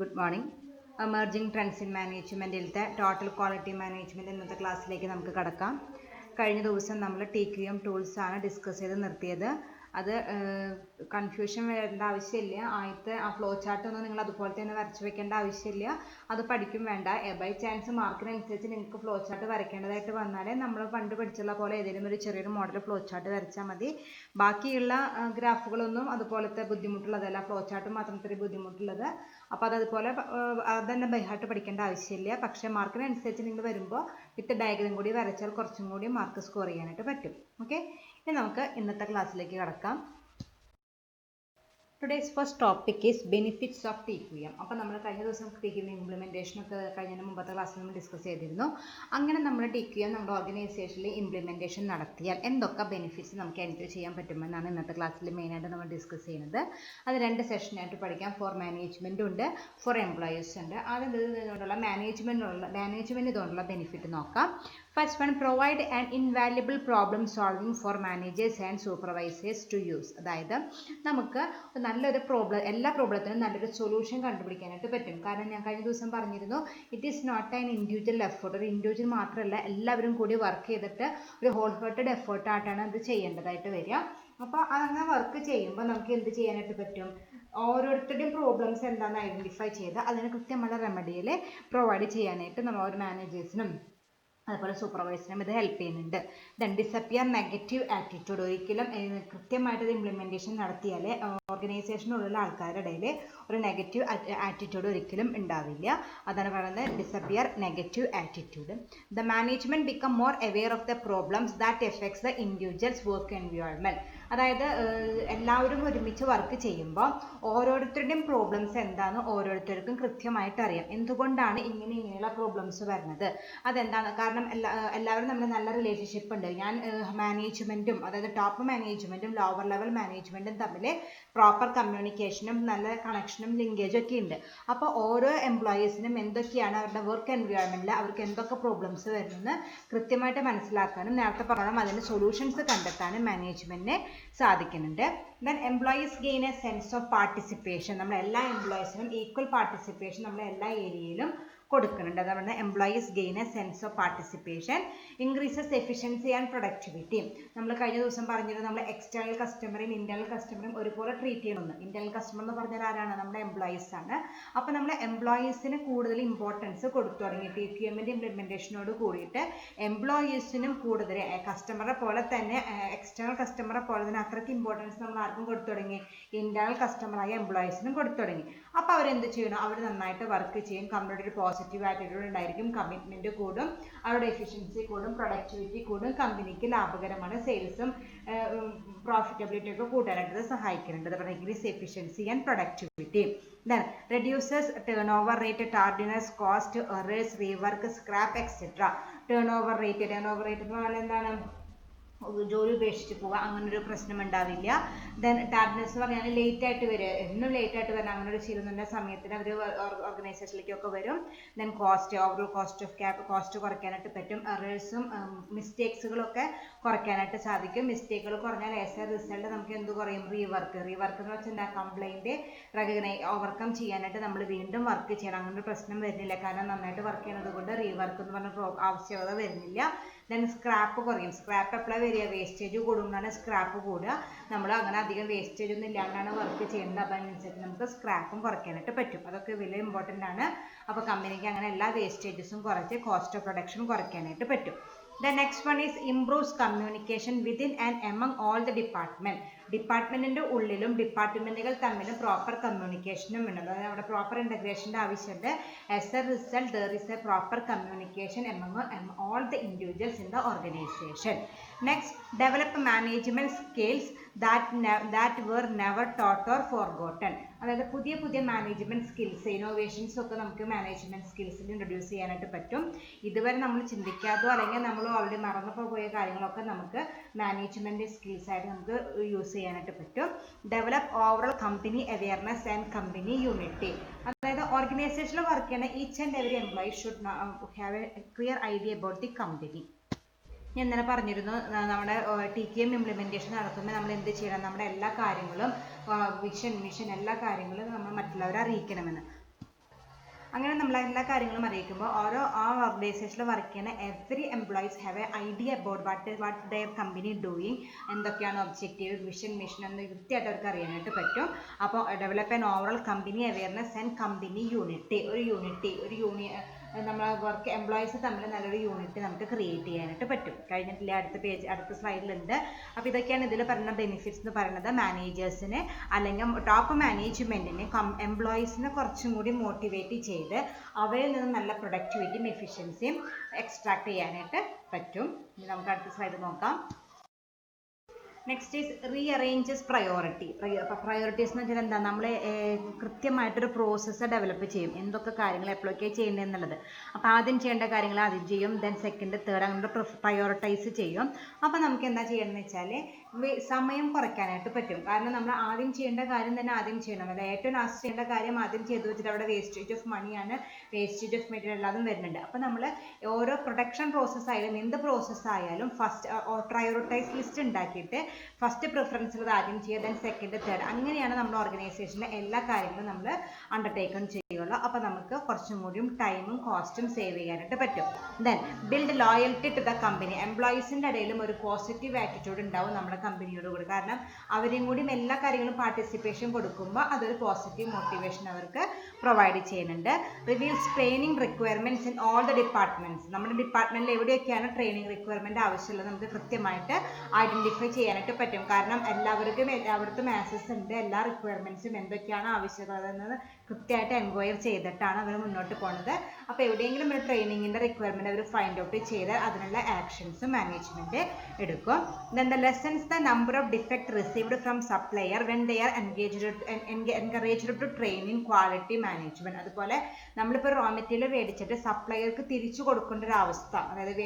Good morning. Emerging trends in മാനേജ്മെൻറ്റിലത്തെ total quality management ഇന്നത്തെ ക്ലാസ്സിലേക്ക് നമുക്ക് കടക്കാം. കഴിഞ്ഞ ദിവസം നമ്മൾ TQM ടൂൾസാണ് ഡിസ്കസ് ചെയ്ത് നിർത്തിയത്. അത് കൺഫ്യൂഷൻ വരേണ്ട ആവശ്യമില്ല. ആദ്യത്തെ ആ ഫ്ലോ ചാർട്ടൊന്നും നിങ്ങൾ അതുപോലെ തന്നെ വരച്ച് വെക്കേണ്ട ആവശ്യമില്ല. അത് പഠിക്കും വേണ്ട. ബൈ ചാൻസ് മാർക്കിനനുസരിച്ച് നിങ്ങൾക്ക് ഫ്ലോ ചാർട്ട് വരയ്ക്കേണ്ടതായിട്ട് വന്നാൽ നമ്മൾ പണ്ട് പഠിച്ചുള്ള പോലെ ഏതെങ്കിലും ഒരു ചെറിയൊരു മോഡൽ ഫ്ലോ ചാർട്ട് വരച്ചാൽ മതി. ബാക്കിയുള്ള ഗ്രാഫുകളൊന്നും അതുപോലത്തെ ബുദ്ധിമുട്ടുള്ളതല്ല. ഫ്ലോ ചാർട്ട് മാത്രം ഇത്തിരി ബുദ്ധിമുട്ടുള്ളത്. അപ്പോൾ അതുപോലെ അതന്നെ ബൈ ഹാർട്ട് പഠിക്കേണ്ട ആവശ്യമില്ല. പക്ഷേ മാർക്കിനനുസരിച്ച് നിങ്ങൾ വരുമ്പോൾ വിത്ത് ഡയഗ്രം കൂടി വരച്ചാൽ കുറച്ചും കൂടി മാർക്ക് സ്കോർ ചെയ്യാനായിട്ട് പറ്റും. ഓക്കെ, ഇനി നമുക്ക് ഇന്നത്തെ ക്ലാസ്സിലേക്ക് കടക്കാം. Today's first topic is benefits of TQM. അപ്പോൾ നമ്മൾ കഴിഞ്ഞ ദിവസം TQM ഇംപ്ലിമെൻറ്റേഷൻ ഒക്കെ കഴിഞ്ഞ മുമ്പത്തെ ക്ലാസ്സിൽ നമ്മൾ ഡിസ്കസ് ചെയ്തിരുന്നു. അങ്ങനെ നമ്മൾ TQM നമ്മുടെ ഓർഗനൈസേഷനിൽ ഇംപ്ലിമെൻറ്റേഷൻ നടത്തിയാൽ എന്തൊക്കെ ബെനിഫിറ്റ്സ് നമുക്ക് എൻജോയ് ചെയ്യാൻ പറ്റുമെന്നാണ് ഇന്നത്തെ ക്ലാസ്സിൽ മെയിനായിട്ട് നമ്മൾ ഡിസ്കസ് ചെയ്യുന്നത്. അത് 2 സെഷനായിട്ട് പഠിക്കാം. ഫോർ മാനേജ്മെൻറ്റും ഉണ്ട്, ഫോർ എംപ്ലോയീസ് ഉണ്ട്. ആദ്യം ഇതുകൊണ്ടുള്ള മാനേജ്മെൻറ്റ് ഇതുകൊണ്ടുള്ള ബെനിഫിറ്റ് നോക്കാം. First one, provide an invaluable problem solving for managers and supervisors to use. അതായത് നമുക്ക് നല്ലൊരു എല്ലാ പ്രോബ്ലത്തിനും നല്ലൊരു സൊല്യൂഷൻ കണ്ടുപിടിക്കാനായിട്ട് പറ്റും. കാരണം ഞാൻ കഴിഞ്ഞ ദിവസം പറഞ്ഞിരുന്നു, it is not an individual effort. ഒരു ഇൻഡിവിജ്വൽ മാത്രമല്ല, എല്ലാവരും കൂടി വർക്ക് ചെയ്തിട്ട് ഒരു ഹോൾ ഹാർട്ടഡ് എഫേർട്ടായിട്ടാണ് അത് ചെയ്യേണ്ടതായിട്ട് വരിക. അപ്പോൾ അങ്ങനെ വർക്ക് ചെയ്യുമ്പോൾ നമുക്ക് എന്ത് ചെയ്യാനായിട്ട് പറ്റും? ഓരോരുത്തരുടെയും പ്രോബ്ലംസ് എന്താണെന്ന് ഐഡൻറ്റിഫൈ ചെയ്ത് അതിന് കൃത്യമുള്ള റെമഡിയിൽ പ്രൊവൈഡ് ചെയ്യാനായിട്ട് നമ്മൾ ഓരോ മാനേജേഴ്സിനും അതുപോലെ സൂപ്പർവൈസറിനും ഇത് ഹെൽപ്പ് ചെയ്യുന്നുണ്ട്. Then disappear negative attitude. ഒരിക്കലും കൃത്യമായിട്ട് ഇത് ഇംപ്ലിമെൻറ്റേഷൻ നടത്തിയാൽ ഓർഗനൈസേഷനിലുള്ള ആൾക്കാരുടെ ഇടയിൽ ഒരു നെഗറ്റീവ് ആറ്റിറ്റ്യൂഡ് ഒരിക്കലും ഉണ്ടാവില്ല. അതാണ് പറയുന്നത് disappear negative attitude. The management become more aware of the problems that effects the individuals work environment. അതായത് എല്ലാവരും ഒരുമിച്ച് വർക്ക് ചെയ്യുമ്പോൾ ഓരോരുത്തരുടെയും പ്രോബ്ലംസ് എന്താണെന്ന് ഓരോരുത്തർക്കും കൃത്യമായിട്ട് അറിയാം. എന്തുകൊണ്ടാണ് ഇങ്ങനെയുള്ള പ്രോബ്ലംസ് വരുന്നത്, അതെന്താണ് കാരണം എല്ലാവരും തമ്മിൽ നല്ല റിലേഷൻഷിപ്പ് ഉണ്ട്. ഞാൻ മാനേജ്മെൻറ്റും അതായത് ടോപ്പ് മാനേജ്മെൻറ്റും ലോവർ ലെവൽ മാനേജ്മെൻറ്റും തമ്മിൽ പ്രോപ്പർ കമ്മ്യൂണിക്കേഷനും നല്ല കണക്ഷനും ലിങ്കേജും ഒക്കെ ഉണ്ട്. അപ്പോൾ ഓരോ എംപ്ലോയീസിനും എന്തൊക്കെയാണ് അവരുടെ വർക്ക് എൻവയോൺമെൻറ്റിൽ അവർക്ക് എന്തൊക്കെ പ്രോബ്ലംസ് വരുന്നതെന്ന് കൃത്യമായിട്ട് മനസ്സിലാക്കാനും നേരത്തെ പറഞ്ഞാൽ അതിന് സൊല്യൂഷൻസ് കണ്ടെത്താനും മാനേജ്മെൻറ്റിന് സാധിക്കുന്നുണ്ട്. Then employees gain A sense of participation. നമ്മൾ എല്ലാ എംപ്ലോയീസിനും ഈക്വൽ പാർട്ടിസിപ്പേഷൻ നമ്മൾ എല്ലാ ഏരിയയിലും കൊടുക്കുന്നുണ്ട്. അതാണ് employees gain A sense of participation, increases efficiency and productivity. നമ്മൾ കഴിഞ്ഞ ദിവസം പറഞ്ഞിരുന്നു, നമ്മൾ എക്സ്റ്റേണൽ കസ്റ്റമറേയും ഇന്റേണൽ കസ്റ്റമറേയും ഒരുപോലെ ട്രീറ്റ് ചെയ്യണമെന്ന്. ഇന്റേണൽ കസ്റ്റമർ എന്ന് പറഞ്ഞാൽ ആരാണ്? നമ്മുടെ എംപ്ലോയീസ് ആണ്. അപ്പോൾ നമ്മൾ എംപ്ലോയീസിന് കൂടുതൽ ഇമ്പോർട്ടൻസ് കൊടുത്തു തുടങ്ങി. TQMന്റെ ഇംപ്ലിമെൻറ്റേഷനോട് കൂടിയിട്ട് എംപ്ലോയീസിനും കൂടുതൽ കസ്റ്റമറെ പോലെ തന്നെ എക്സ്റ്റേണൽ കസ്റ്റമറെ പോലെ തന്നെ അത്രയ്ക്ക് ഇമ്പോർട്ടൻസ് നമ്മൾ ആർക്കും കൊടുത്തു തുടങ്ങി? ഇന്റേണൽ കസ്റ്റമറായ എംപ്ലോയീസിനും കൊടുത്തു തുടങ്ങി. അപ്പോൾ അവരെന്ത് ചെയ്യണം? അവർ നന്നായിട്ട് വർക്ക് ചെയ്യും. കമ്പനിയുടെ ഒരു പോസിറ്റീവ് ആറ്റിറ്റ്യൂഡ് ഉണ്ടായിരിക്കും, കമ്മിറ്റ്മെൻറ്റ് കൂടും, അവരുടെ എഫിഷ്യൻസി കൂടും, പ്രൊഡക്ടിവിറ്റി കൂടും, കമ്പനിക്ക് ലാഭകരമാണ്, സെയിൽസും പ്രോഫിറ്റബിലിറ്റി ഒക്കെ കൂട്ടാനായിട്ട് സഹായിക്കുന്നുണ്ട്. അതുപോലെ increase efficiency and productivity. Then reduces turn over rate, tardiness, cost, errors, rework, scrap etcetera. Turn over rate എന്ന് പറഞ്ഞാൽ എന്താണ്? ജോലി ഉപേക്ഷിച്ച് പോവുക, അങ്ങനൊരു പ്രശ്നം ഉണ്ടാവില്ല. ദെൻ ടാർഡ്നെസ് എന്ന് പറഞ്ഞാൽ ലേറ്റ് ആയിട്ട് വരിക, എന്നും ലേറ്റ് ആയിട്ട് വരണം, അങ്ങനെ ഒരു ശീലം സമയത്തിന് അവർ ഓർഗനൈസേഷനിലേക്കൊക്കെ വരും. ദെൻ ഓവറോൾ കോസ്റ്റ് കുറയ്ക്കാനായിട്ട് പറ്റും. എറേഴ്സും മിസ്റ്റേക്സുകളൊക്കെ കുറയ്ക്കാനായിട്ട് സാധിക്കും. മിസ്റ്റേക്കുകൾ കുറഞ്ഞാൽ ആസ് എ റിസൾട്ട് നമുക്ക് എന്ത് കുറയും? റീവർക്ക് എന്ന് വെച്ചാൽ എന്താ? കംപ്ലൈൻറ്റ് ഓവർകം ചെയ്യാനായിട്ട് നമ്മൾ വീണ്ടും വർക്ക് ചെയ്യണം. അങ്ങനെ ഒരു പ്രശ്നം വരുന്നില്ല, കാരണം നന്നായിട്ട് വർക്ക് ചെയ്യുന്നത് കൊണ്ട് റീവർക്ക് എന്ന് പറഞ്ഞ ആവശ്യകത വരുന്നില്ല. ദെൻ സ്ക്രാപ്പ് കുറയും. സ്ക്രാപ്പ് എപ്പോഴാണ് വരിക? വേസ്റ്റേജ് കൂടുമ്പോഴാണ് സ്ക്രാപ്പ് കൂടുക. നമ്മൾ അങ്ങനെ അധികം വേസ്റ്റേജ് ഒന്നും ഇല്ലാണ്ടാണ് വർക്ക് ചെയ്യുന്നത്. അപ്പോൾ അതിനനുസരിച്ച് നമുക്ക് സ്ക്രാപ്പും കുറയ്ക്കാനായിട്ട് പറ്റും. അതൊക്കെ വലിയ ഇമ്പോർട്ടൻ്റ് ആണ്. അപ്പോൾ കമ്പനിക്ക് അങ്ങനെ എല്ലാ വേസ്റ്റേജസും കുറച്ച് കോസ്റ്റ് ഓഫ് പ്രൊഡക്ഷൻ കുറയ്ക്കാനായിട്ട് പറ്റും. The next one is improves communication within and among all the department. ഡിപ്പാർട്ട്മെൻറ്റിൻ്റെ ഉള്ളിലും ഡിപ്പാർട്ട്മെൻറ്റുകൾ തമ്മിലും പ്രോപ്പർ കമ്മ്യൂണിക്കേഷനും ഉണ്ട്. അതായത് അവിടെ പ്രോപ്പർ ഇൻ്റഗ്രേഷൻ്റെ ആവശ്യമുണ്ട്. As A result there is A proper communication among all the individuals in the organization. Next, develop management skills that were never taught or forgotten. അതായത് പുതിയ management skills, innovations ഒക്കെ നമുക്ക് മാനേജ്മെൻറ്റ് സ്കിൽസിൽ ഇൻട്രൊഡ്യൂസ് ചെയ്യാനായിട്ട് പറ്റും. ഇതുവരെ നമ്മൾ ചിന്തിക്കാത്തോ അല്ലെങ്കിൽ നമ്മൾ ഓൾറെഡി മറന്നു പോയ കാര്യങ്ങളൊക്കെ നമുക്ക് മാനേജ്മെൻറ്റ് സ്കിൽസ് ആയിട്ട് നമുക്ക് യൂസ് ചെയ്യാനായിട്ട് പറ്റും. Develop overall company awareness and company unity. അതായത് ഓർഗനൈസേഷനിൽ വർക്ക് ചെയ്യുന്ന each and every employee should have A clear idea about the company. ഞാൻ ഇന്നലെ പറഞ്ഞിരുന്നു, നമ്മുടെ TQM ഇംപ്ലിമെൻറ്റേഷൻ നടത്തുമ്പോൾ നമ്മൾ എന്ത് ചെയ്യണം? നമ്മുടെ എല്ലാ കാര്യങ്ങളും മിഷൻ എല്ലാ കാര്യങ്ങളും നമ്മൾ മറ്റുള്ളവരെ അറിയിക്കണമെന്ന്. അങ്ങനെ നമ്മൾ എല്ലാ കാര്യങ്ങളും അറിയിക്കുമ്പോൾ ആ ഓർഗനൈസേഷനിൽ വർക്ക് ചെയ്യുന്ന every employees have a idea about what their company doing, എന്തൊക്കെയാണ് ഒബ്ജക്റ്റീവ്, വിഷൻ, മിഷൻ എന്ന് കൃത്യമായിട്ട് അവർക്ക് അറിയാനായിട്ട് പറ്റും. അപ്പോൾ develop an overall company awareness and company unity, നമ്മളെ വർക്ക് എംപ്ലോയീസ് തമ്മിൽ നല്ലൊരു യൂണിറ്റ് നമുക്ക് ക്രിയേറ്റ് ചെയ്യാനായിട്ട് പറ്റും. കഴിഞ്ഞിട്ടില്ല, അടുത്ത സ്ലൈഡിലുണ്ട്. അപ്പോൾ ഇതൊക്കെയാണ് ഇതിൽ പറയുന്ന ബെനിഫിറ്റ്സ് എന്ന് പറയുന്നത്. മാനേജേഴ്സിന് അല്ലെങ്കിൽ ടോപ്പ് മാനേജ്മെൻറ്റിന് എംപ്ലോയീസിനെ കുറച്ചും കൂടി മോട്ടിവേറ്റ് ചെയ്ത് അവരിൽ നിന്ന് നല്ല പ്രൊഡക്ടിവിറ്റിയും എഫിഷ്യൻസിയും എക്സ്ട്രാക്ട് ചെയ്യാനായിട്ട് പറ്റും. ഇനി നമുക്ക് അടുത്ത സ്ലൈഡ് നോക്കാം. നെക്സ്റ്റ് ഈസ് റീഅറേഞ്ചസ് പ്രയോറിറ്റീസ് എന്ന് വെച്ചാൽ എന്താ, നമ്മൾ കൃത്യമായിട്ടൊരു പ്രോസസ്സ് ഡെവലപ്പ് ചെയ്യും, എന്തൊക്കെ കാര്യങ്ങൾ എപ്പോഴൊക്കെ ചെയ്യേണ്ടത് എന്നുള്ളത്. അപ്പോൾ ആദ്യം ചെയ്യേണ്ട കാര്യങ്ങൾ ആദ്യം ചെയ്യും, ദെൻ സെക്കൻഡ്, തേർഡ്, അങ്ങനെ പ്രയോറിറ്റൈസ് ചെയ്യും. അപ്പോൾ നമുക്ക് എന്താ ചെയ്യണമെന്ന് വെച്ചാൽ സമയം കുറയ്ക്കാനായിട്ട് പറ്റും. കാരണം നമ്മൾ ആദ്യം ചെയ്യേണ്ട കാര്യം തന്നെ ആദ്യം ചെയ്യണം. അല്ല, ഏറ്റവും ലാസ്റ്റ് ചെയ്യേണ്ട കാര്യം ആദ്യം ചെയ്തു വെച്ചിട്ട് അവിടെ വേസ്റ്റേജ് ഓഫ് മണിയാണ്, വേസ്റ്റേജ് ഓഫ് മെറ്റീരിയൽ എല്ലാതും വരുന്നുണ്ട്. അപ്പോൾ നമ്മൾ ഓരോ പ്രൊഡക്ഷൻ പ്രോസസ്സ് ആയാലും എന്ത് പ്രോസസ്സ് ആയാലും ഫസ്റ്റ് പ്രയോറിറ്റൈസ് ലിസ്റ്റ് ഉണ്ടാക്കിയിട്ട് ഫസ്റ്റ് പ്രിഫറൻസിൽ ആദ്യം ചെയ്യുക, ദെൻ സെക്കൻഡ്, തേർഡ്, അങ്ങനെയാണ് നമ്മൾ ഓർഗനൈസേഷനിലെ എല്ലാ കാര്യങ്ങളും നമ്മൾ അണ്ടർടേക്കൺ ചെയ്യുള്ളൂ. അപ്പോൾ നമുക്ക് കുറച്ചും കൂടിയും ടൈമും കോസ്റ്റും സേവ് ചെയ്യാനായിട്ട് പറ്റും. Then build loyalty to the company. എംപ്ലോയീസിൻ്റെ ഇടയിലും ഒരു പോസിറ്റീവ് ആറ്റിറ്റ്യൂഡ് ഉണ്ടാവും നമ്മുടെ കമ്പനിയോട് കൂടി. കാരണം അവരെയും കൂടിയും എല്ലാ കാര്യങ്ങളും പാർട്ടിസിപ്പേഷൻ കൊടുക്കുമ്പോൾ അതൊരു പോസിറ്റീവ് മോട്ടിവേഷൻ അവർക്ക് പ്രൊവൈഡ് ചെയ്യുന്നുണ്ട്. Reveals training requirements in all the departments. നമ്മുടെ ഡിപ്പാർട്ട്മെൻറ്റിൽ എവിടെയൊക്കെയാണ് ട്രെയിനിങ് റിക്വയർമെൻറ്റ് ആവശ്യമുള്ളത് നമുക്ക് കൃത്യമായിട്ട് ഐഡൻറ്റിഫൈ ചെയ്യാനായിട്ട് പറ്റും. കാരണം എല്ലാവർക്കും എല്ലായിടത്തും ആക്സസ് ഉണ്ട്, എല്ലാ റിക്വയർമെൻറ്റ്സും എന്തൊക്കെയാണ് ആവശ്യകതയെന്നത് കൃത്യമായിട്ട് എൻക്വയർ ചെയ്തിട്ടാണ് അവർ മുന്നോട്ട് പോകുന്നത്. അപ്പോൾ എവിടെയെങ്കിലും ഒരു ട്രെയിനിങ്ങിൻ്റെ റിക്വയർമെൻറ്റ് അവർ ഫൈൻഡ് ഔട്ട് ചെയ്താൽ അതിനുള്ള ആക്ഷൻസും മാനേജ്മെൻറ്റ് എടുക്കും. Then the lessons the number of defect received from supplier when they are encouraged to train in quality management. അതുപോലെ നമ്മളിപ്പോൾ റോ മെറ്റീരിയൽ മേടിച്ചിട്ട് സപ്ലയർക്ക് തിരിച്ചു കൊടുക്കേണ്ട ഒരു അവസ്ഥ, അതായത്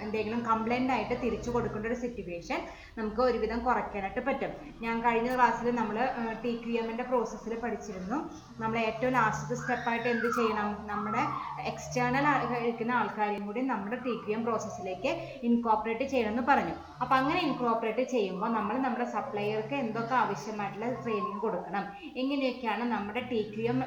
എന്തെങ്കിലും കംപ്ലൈൻ്റ് ആയിട്ട് തിരിച്ചു കൊടുക്കേണ്ട ഒരു സിറ്റുവേഷൻ നമുക്ക് ഒരുവിധം കുറയ്ക്കാനായിട്ട് പറ്റും. ഞാൻ കഴിഞ്ഞ ക്ലാസ്സിൽ നമ്മൾ TQM പ്രോസസ്സിൽ പഠിച്ചിരുന്നു. നമ്മൾ ഏറ്റവും ലാസ്റ്റത്തെ സ്റ്റെപ്പായിട്ട് എന്ത് ചെയ്യണം, നമ്മുടെ എക്സ്റ്റേണൽ ഇരിക്കുന്ന ആൾക്കാരെയും കൂടി നമ്മുടെ TQM പ്രോസസ്സിലേക്ക് ഇൻകോർപ്പറേറ്റ് ചെയ്യണമെന്ന് പറഞ്ഞു. അപ്പോൾ അങ്ങനെ ഇൻകോർപ്പറേറ്റ് ചെയ്യുമ്പോൾ നമ്മൾ നമ്മുടെ സപ്ലയർക്ക് എന്തൊക്കെ ആവശ്യമായിട്ടുള്ള ട്രെയിനിങ് കൊടുക്കണം, എങ്ങനെയൊക്കെയാണ് നമ്മുടെ TQM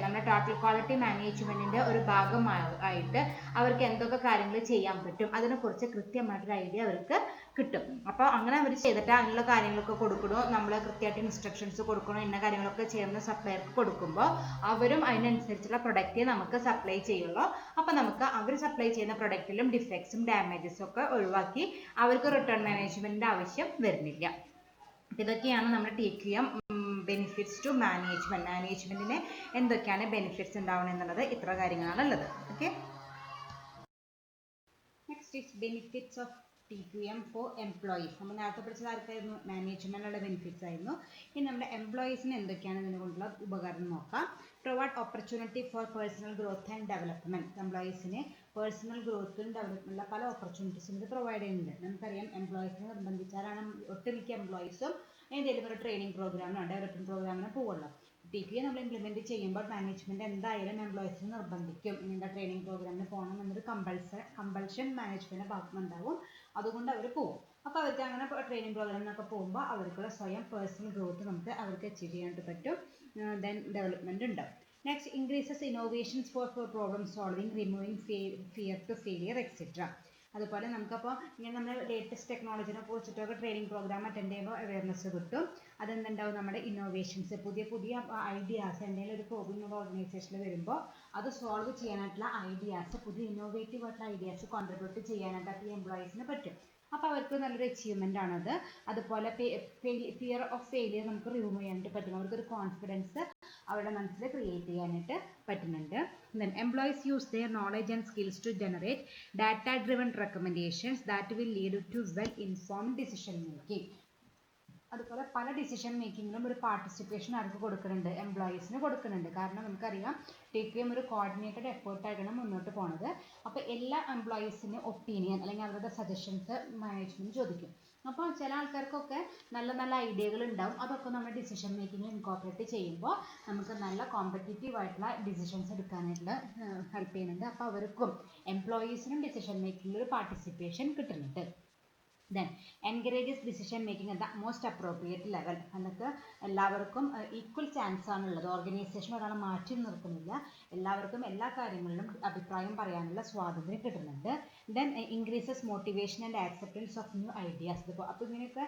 നമ്മുടെ ടോട്ടൽ ക്വാളിറ്റി മാനേജ്മെൻറ്റിൻ്റെ ഒരു ഭാഗമായിട്ട് അവർക്ക് എന്തൊക്കെ കാര്യങ്ങൾ ചെയ്യാൻ പറ്റും, അതിനെക്കുറിച്ച് കൃത്യമായിട്ടൊരു ഐഡിയ അവർക്ക് കിട്ടും. അപ്പോൾ അങ്ങനെ അവർ ചെയ്തിട്ട് അതിനുള്ള കാര്യങ്ങളൊക്കെ കൊടുക്കണോ, നമ്മൾ കൃത്യമായിട്ട് ഇൻസ്ട്രക്ഷൻസ് കൊടുക്കണോ, ഇന്ന കാര്യങ്ങളൊക്കെ ചെയ്യുന്ന സപ്ലയർക്ക് കൊടുക്കുമ്പോൾ അവരും അതിനനുസരിച്ചുള്ള പ്രൊഡക്റ്റ് നമുക്ക് സപ്ലൈ ചെയ്യുള്ളൂ. അപ്പോൾ നമുക്ക് അവർ സപ്ലൈ ചെയ്യുന്ന പ്രൊഡക്റ്റിലും ഡിഫക്ട്സും ഡാമേജസും ഒക്കെ ഒഴിവാക്കി അവർക്ക് റിട്ടേൺ മാനേജ്മെൻറ്റിൻ്റെ ആവശ്യം വരുന്നില്ല. ഇതൊക്കെയാണ് നമ്മുടെ TQM ബെനിഫിറ്റ്സ് ടു മാനേജ്മെൻറ്റിന് എന്തൊക്കെയാണ് ബെനിഫിറ്റ്സ് ഉണ്ടാവുന്നത് എന്നുള്ളത് ഇത്ര കാര്യങ്ങളാണ് ഉള്ളത്. Okay, next is benefits of TQM four employees. നമ്മൾ നേരത്തെ പഠിച്ചത് ആർക്കായിരുന്നു, മാനേജ്മെൻറ്റിനുള്ള ബെനിഫിറ്റ്സ് ആയിരുന്നു. ഇനി നമ്മുടെ എംപ്ലോയീസിന് എന്തൊക്കെയാണ് ഇതിനെ കൊണ്ടുള്ള ഉപകാരം നോക്കാം. Provide opportunity for personal growth and development. എംപ്ലോയീസിന് പേഴ്സണൽ ഗ്രോത്തിനും ഡെവലപ്മെൻറ്റിലുള്ള പല ഓപ്പർച്യൂണിറ്റീസും ഇത് പ്രൊവൈഡ് ചെയ്യുന്നുണ്ട്. നമുക്കറിയാം, എംപ്ലോയീസിനെ നിർബന്ധിച്ചാലാണ് ഒട്ടുമിക്ക എംപ്ലോയീസും എന്തെങ്കിലും ഒരു ട്രെയിനിങ് പ്രോഗ്രാമിനോ ഡെവലപ്മെൻറ്റ് പ്രോഗ്രാമിനോ പോകുള്ളൂ. TQM നമ്മൾ ഇംപ്ലിമെൻറ്റ് ചെയ്യുമ്പോൾ മാനേജ്മെൻറ്റ് എന്തായാലും എംപ്ലോയീസിനെ നിർബന്ധിക്കും, ഇങ്ങനത്തെ ട്രെയിനിങ് പ്രോഗ്രാമിന് പോകണം എന്നൊരു കമ്പൽഷൻ മാനേജ്മെൻറ്റിൻ്റെ ഭാഗത്തുനിന്നുണ്ടാവും. അതുകൊണ്ട് അവർ പോകും. അപ്പോൾ അവർക്ക് അങ്ങനെ ട്രെയിനിങ് പ്രോഗ്രാമിനൊക്കെ പോകുമ്പോൾ അവർക്കുള്ള സ്വയം പേഴ്സണൽ ഗ്രോത്ത് നമുക്ക് അവർക്ക് അച്ചീവ് ചെയ്യാനായിട്ട് പറ്റും. ദെൻ ഡെവലപ്മെൻറ്റ് ഉണ്ടാവും. Next, increases innovations for problem solving, removing fear to failure etcetera. അതുപോലെ നമുക്കപ്പോൾ ഇങ്ങനെ നമ്മൾ ലേറ്റസ്റ്റ് ടെക്നോളജിനെ കുറിച്ചിട്ടൊക്കെ ട്രെയിനിങ് പ്രോഗ്രാം അറ്റൻഡ് ചെയ്യുമ്പോൾ അവയർനെസ് കിട്ടും. അതെന്തുണ്ടാവും, നമ്മുടെ ഇന്നോവേഷൻസ്, പുതിയ ഐഡിയാസ്, എന്തെങ്കിലും ഒരു പ്രോബ്ലം നമ്മുടെ ഓർഗനൈസേഷനിൽ വരുമ്പോൾ അത് സോൾവ് ചെയ്യാനായിട്ടുള്ള ഐഡിയാസ്, പുതിയ ഇന്നോവേറ്റീവ് ആയിട്ടുള്ള ഐഡിയാസ് കോൺട്രിബ്യൂട്ട് ചെയ്യാനായിട്ട് ഈ എംപ്ലോയീസിന് പറ്റും. അപ്പോൾ അവർക്ക് നല്ലൊരു അച്ചീവ്മെൻ്റ് ആണത്. അതുപോലെ ഫിയർ ഓഫ് ഫെയിലിയർ നമുക്ക് റിമൂവ് ചെയ്യാനായിട്ട് പറ്റും. അവർക്കൊരു കോൺഫിഡൻസ് അവരുടെ മനസ്സിൽ ക്രിയേറ്റ് ചെയ്യാനായിട്ട് പറ്റുന്നുണ്ട്. Then employees use their knowledge and skills to generate data-driven recommendations that will lead to well-informed decision making. അതുപോലെ പല ഡിസിഷൻ മേക്കിങ്ങിലും ഒരു പാർട്ടിസിപ്പേഷൻ അവർക്ക് കൊടുക്കുന്നുണ്ട്, എംപ്ലോയീസിന് കൊടുക്കുന്നുണ്ട്. കാരണം നമുക്കറിയാം, TQM ഒരു കോർഡിനേറ്റഡ് എഫേർട്ടായിട്ടാണ് മുന്നോട്ട് പോകുന്നത്. അപ്പോൾ എല്ലാ എംപ്ലോയീസിന് ഒപ്പീനിയൻ അല്ലെങ്കിൽ അവരുടെ സജഷൻസ് മാനേജ്മെൻറ്റ് ചോദിക്കും. അപ്പോൾ ചില ആൾക്കാർക്കൊക്കെ നല്ല നല്ല ഐഡിയകൾ ഉണ്ടാവും. അതൊക്കെ നമ്മൾ ഡിസിഷൻ മേക്കിങ്ങിൽ ഇൻകോർപ്പറേറ്റ് ചെയ്യുമ്പോൾ നമുക്ക് നല്ല കോമ്പറ്റീറ്റീവ് ആയിട്ടുള്ള ഡിസിഷൻസ് എടുക്കാനായിട്ട് ഹെൽപ്പ് ചെയ്യുന്നുണ്ട്. അപ്പോൾ അവർക്കും എംപ്ലോയീസിനും ഡിസിഷൻ മേക്കിങ്ങിൽ ഒരു പാർട്ടിസിപ്പേഷൻ കിട്ടുന്നുണ്ട്. Then encourages decision making at the most appropriate level. എന്നിട്ട് എല്ലാവർക്കും ഈക്വൽ ചാൻസ് ആണുള്ളത്. ഓർഗനൈസേഷൻ ഒരാളെ മാറ്റി നിർത്തുന്നില്ല, എല്ലാവർക്കും എല്ലാ കാര്യങ്ങളിലും അഭിപ്രായം പറയാനുള്ള സ്വാതന്ത്ര്യം കിട്ടുന്നുണ്ട്. Then increases motivation and acceptance of new ideas. അപ്പോൾ ഇങ്ങനെയൊക്കെ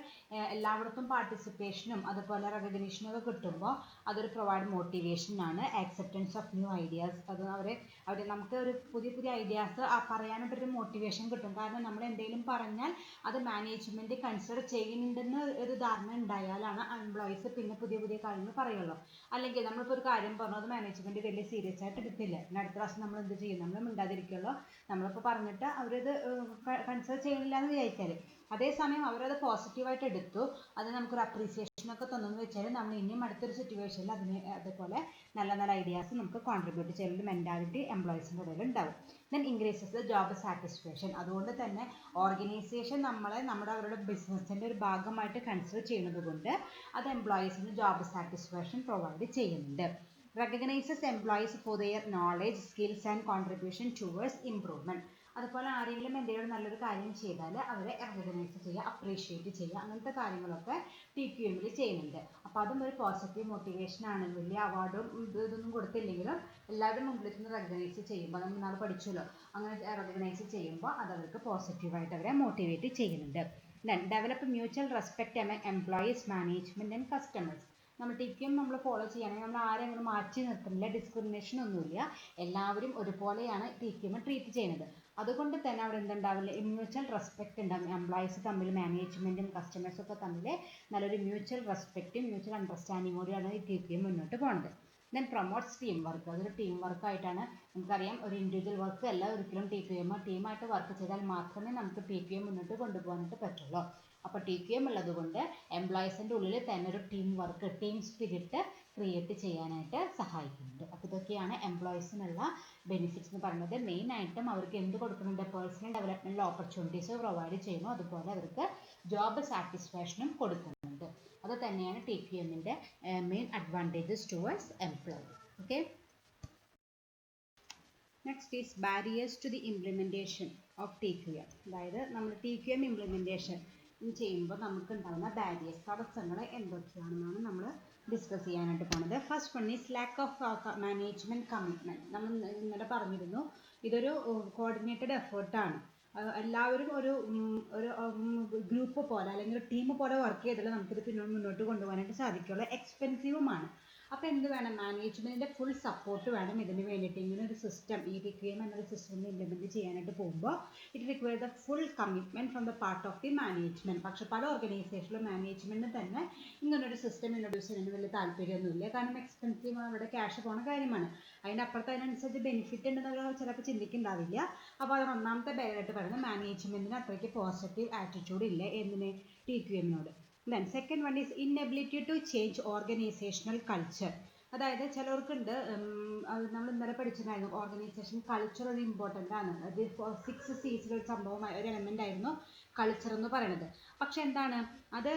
എല്ലാവർക്കും പാർട്ടിസിപ്പേഷനും അതുപോലെ റെക്കഗ്നീഷനും ഒക്കെ കിട്ടുമ്പോൾ അതൊരു പ്രൊവൈഡ് മോട്ടിവേഷനാണ്. ആക്സെപ്റ്റൻസ് ഓഫ് ന്യൂ ഐഡിയാസ്, അത് അവർ നമുക്ക് ഒരു പുതിയ ഐഡിയാസ് പറയാനായിട്ടൊരു മോട്ടിവേഷൻ കിട്ടും. കാരണം നമ്മൾ എന്തെങ്കിലും പറഞ്ഞാൽ അത് മാനേജ്മെൻറ്റ് കൺസിഡർ ചെയ്യുന്നുണ്ടെന്ന് ഒരു ധാരണ ഉണ്ടായാലാണ് എംപ്ലോയീസ് പിന്നെ പുതിയ കാര്യങ്ങൾ പറയുള്ളൂ. അല്ലെങ്കിൽ നമ്മളിപ്പോൾ ഒരു കാര്യം പറഞ്ഞു, അത് മാനേജ്മെൻറ്റ് വലിയ സീരിയസ് ആയിട്ട് എടുത്തില്ല, പിന്നെ അടുത്ത പ്രാവശ്യം നമ്മൾ എന്ത് ചെയ്യും, നമ്മൾ മിണ്ടാതിരിക്കുള്ളൂ. നമ്മളിപ്പോൾ പറഞ്ഞിട്ട് അവരത് കൺസിഡർ ചെയ്യണില്ല എന്ന് വിചാരിച്ചാൽ, അതേസമയം അവരത് പോസിറ്റീവായിട്ട് എടുത്തു, അത് നമുക്കൊരു അപ്രീസിയേഷനൊക്കെ തന്നെന്ന് വെച്ചാൽ നമ്മൾ ഇനിയും അടുത്തൊരു സിറ്റുവേഷനിൽ അതേപോലെ നല്ല ഐഡിയാസ് നമുക്ക് കോൺട്രിബ്യൂട്ട് ചെയ്യുന്ന മെൻറ്റാലിറ്റി എംപ്ലോയീസിൻ്റെ ഇടയിൽ ഉണ്ടാവും. Then increases the job satisfaction. അതുകൊണ്ട് തന്നെ ഓർഗനൈസേഷൻ നമ്മുടെ അവരുടെ ബിസിനസ്സിൻ്റെ ഒരു ഭാഗമായിട്ട് കൺസിഡർ ചെയ്യുന്നത് കൊണ്ട് അത് എംപ്ലോയീസിന് ജോബ് സാറ്റിസ്ഫാക്ഷൻ പ്രൊവൈഡ് ചെയ്യുന്നുണ്ട്. recognizes employees for their knowledge, skills and contribution towards improvement. അതുപോലെ ആരെങ്കിലും എന്തെങ്കിലും നല്ലൊരു കാര്യം ചെയ്താൽ അവരെ റെക്കഗ്നൈസ് ചെയ്യുക, അപ്രീഷിയേറ്റ് ചെയ്യുക, അങ്ങനത്തെ കാര്യങ്ങളൊക്കെ TQM ചെയ്യുന്നുണ്ട്. അപ്പോൾ അതും ഒരു പോസിറ്റീവ് മോട്ടിവേഷനാണ്. വലിയ അവാർഡും ഇതൊന്നും കൊടുത്തില്ലെങ്കിലും എല്ലാവരും മുമ്പിൽ നിന്ന് റെക്കഗ്നൈസ് ചെയ്യുമ്പോൾ, നമ്മൾ നാളെ പഠിച്ചല്ലോ, അങ്ങനെ റെക്കഗ്നൈസ് ചെയ്യുമ്പോൾ അത് അവർക്ക് പോസിറ്റീവായിട്ട് അവരെ മോട്ടിവേറ്റ് ചെയ്യുന്നുണ്ട്. Then develop mutual respect among employees, management and customers. നമ്മൾ TQM നമ്മൾ ഫോളോ ചെയ്യുകയാണെങ്കിൽ നമ്മൾ ആരും അങ്ങനെ മാറ്റി നിർത്തുന്നില്ല, ഡിസ്ക്രിമിനേഷൻ ഒന്നുമില്ല, എല്ലാവരും ഒരുപോലെയാണ് TQM ട്രീറ്റ് ചെയ്യുന്നത്. അതുകൊണ്ട് തന്നെ അവിടെ എന്തുണ്ടാവില്ല, മ്യൂച്വൽ റെസ്പെക്റ്റ് ഉണ്ടാകും. എംപ്ലോയീസ് തമ്മിൽ, മാനേജ്മെൻറ്റും കസ്റ്റമേഴ്സും ഒക്കെ തമ്മിൽ നല്ലൊരു മ്യൂച്വൽ റെസ്പെക്റ്റും മ്യൂച്വൽ അണ്ടർസ്റ്റാൻഡിങ്ങോടെയാണ് ഈ TQM മുന്നോട്ട് പോകുന്നത്. Then promotes team work. അതൊരു ടീം വർക്കായിട്ടാണ്. നമുക്കറിയാം, ഒരു ഇൻഡിവിജ്വൽ വർക്ക് അല്ല ഒരിക്കലും TQM. ടീമായിട്ട് വർക്ക് ചെയ്താൽ മാത്രമേ നമുക്ക് TQM മുന്നോട്ട് കൊണ്ടുപോകാനായിട്ട് പറ്റുള്ളൂ. അപ്പോൾ TQM ഉള്ളത് കൊണ്ട് എംപ്ലോയീസിൻ്റെ ഉള്ളിൽ തന്നെ ഒരു team work, team spirit create ചെയ്യാനായിട്ട് സഹായിക്കുന്നുണ്ട്. അപ്പോൾ ഇതൊക്കെയാണ് എംപ്ലോയീസിനുള്ള ബെനിഫിറ്റ്സ് എന്ന് പറയുന്നത്. മെയിനായിട്ടും അവർക്ക് എന്ത് കൊടുക്കുന്നുണ്ട്, പേഴ്സണൽ ഡെവലപ്മെൻറ്റിൽ ഓപ്പർച്യൂണിറ്റീസ് പ്രൊവൈഡ് ചെയ്യുന്നു, അതുപോലെ അവർക്ക് ജോബ് സാറ്റിസ്ഫാക്ഷനും കൊടുക്കുന്നുണ്ട്. അത് തന്നെയാണ് TQMൻ്റെ main advantages towards employee. Okay, next is barriers to the implementation of TQM. അതായത് നമ്മൾ TQM ഇംപ്ലിമെൻറ്റേഷൻ ചെയ്യുമ്പോൾ നമുക്ക് ഉണ്ടാകുന്ന ബാരിയേഴ്സ്, തടസ്സങ്ങൾ എന്തൊക്കെയാണെന്നാണ് നമ്മൾ ഡിസ്കസ് ചെയ്യാനായിട്ട് പോകുന്നത്. First one is lack of management commitment. നമ്മൾ ഇന്നലെ പറഞ്ഞിരുന്നു, ഇതൊരു കോർഡിനേറ്റഡ് എഫേർട്ടാണ്. എല്ലാവരും ഒരു ഗ്രൂപ്പ് പോലെ അല്ലെങ്കിൽ ഒരു ടീം പോലെ വർക്ക് ചെയ്താലേ നമുക്കിത് പിന്നെ മുന്നോട്ട് കൊണ്ടുപോകാനായിട്ട് സാധിക്കുള്ളൂ. എക്സ്പെൻസീവുമാണ്. അപ്പോൾ എന്ത് വേണം, മാനേജ്മെൻറ്റിൻ്റെ ഫുൾ സപ്പോർട്ട് വേണം ഇതിന് വേണ്ടിയിട്ട്. ഇങ്ങനെ ഒരു സിസ്റ്റം, ഈ TQM എന്നൊരു സിസ്റ്റം ഇംപ്ലിമെൻറ്റ് ചെയ്യാനായിട്ട് പോകുമ്പോൾ it require the full commitment from the part of the management. പക്ഷേ പല ഓർഗനൈസേഷനിലും മാനേജ്മെൻറ്റിന് തന്നെ ഇങ്ങനൊരു സിസ്റ്റം ഇൻട്രൊഡ്യൂസ് ചെയ്യുന്നതിന് വലിയ താല്പര്യമൊന്നുമില്ല. കാരണം എക്സ്പെൻസീവ്, അവരുടെ ക്യാഷ് പോകുന്ന കാര്യമാണ്. അതിൻ്റെ അപ്പുറത്ത് അതിനനുസരിച്ച് ബെനിഫിറ്റ് ഉണ്ടെന്ന് ചിലപ്പോൾ ചിന്തിക്കുന്നുണ്ടാവില്ല. അപ്പോൾ അത് ഒന്നാമത്തെ ബാരിയറായിട്ട് പറയുന്നത് മാനേജ്മെൻറ്റിന് അത്രയ്ക്ക് പോസിറ്റീവ് ആറ്റിറ്റ്യൂഡ് ഇല്ല എന്തിന്, TQM-നോട്. Then second one is inability to change organizational culture. അതായത് ചിലർക്കുണ്ട്, നമ്മൾ ഇന്നലെ പഠിച്ചിട്ടുണ്ടായിരുന്നു, ഓർഗനൈസേഷൻ കൾച്ചർ ഒരു ഇമ്പോർട്ടൻ്റ് ആണ്. അത് 6 C's ഒരു സംഭവമായ ഒരു എലമെൻ്റ് ആയിരുന്നു കൾച്ചർ എന്ന് പറയുന്നത്. പക്ഷെ എന്താണ് അത്,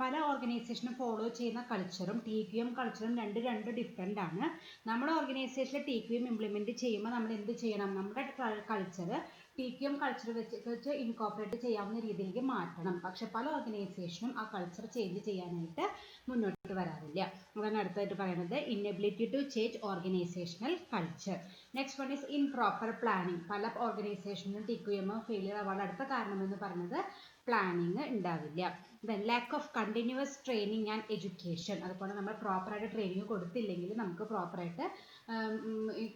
പല ഓർഗനൈസേഷനും ഫോളോ ചെയ്യുന്ന കൾച്ചറും TQM കൾച്ചറും രണ്ട് ഡിഫറെൻ്റ് ആണ്. നമ്മുടെ ഓർഗനൈസേഷനിൽ TQM ഇംപ്ലിമെൻറ്റ് ചെയ്യുമ്പോൾ നമ്മൾ എന്ത് ചെയ്യണം, നമ്മുടെ കൾച്ചർ TQM കൾച്ചർ വെച്ച് ഇൻകോർപ്പറേറ്റ് ചെയ്യാവുന്ന രീതിയിലേക്ക് മാറ്റണം. പക്ഷെ പല ഓർഗനൈസേഷനും ആ കൾച്ചർ ചേഞ്ച് ചെയ്യാനായിട്ട് മുന്നോട്ട് വരാറില്ല. അതാണ് അടുത്തായിട്ട് പറയുന്നത് inability to change organisational culture. Next one is improper planning. പല ഓർഗനൈസേഷനും TQM ഫെയിലിയർ ആവാനുള്ള അടുത്ത കാരണം എന്ന് പറയുന്നത് പ്ലാനിങ് ഉണ്ടാവില്ല. Then lack of continuous training and education. അതുപോലെ നമ്മൾ പ്രോപ്പറായിട്ട് ട്രെയിനിങ് കൊടുത്തില്ലെങ്കിൽ നമുക്ക് പ്രോപ്പറായിട്ട്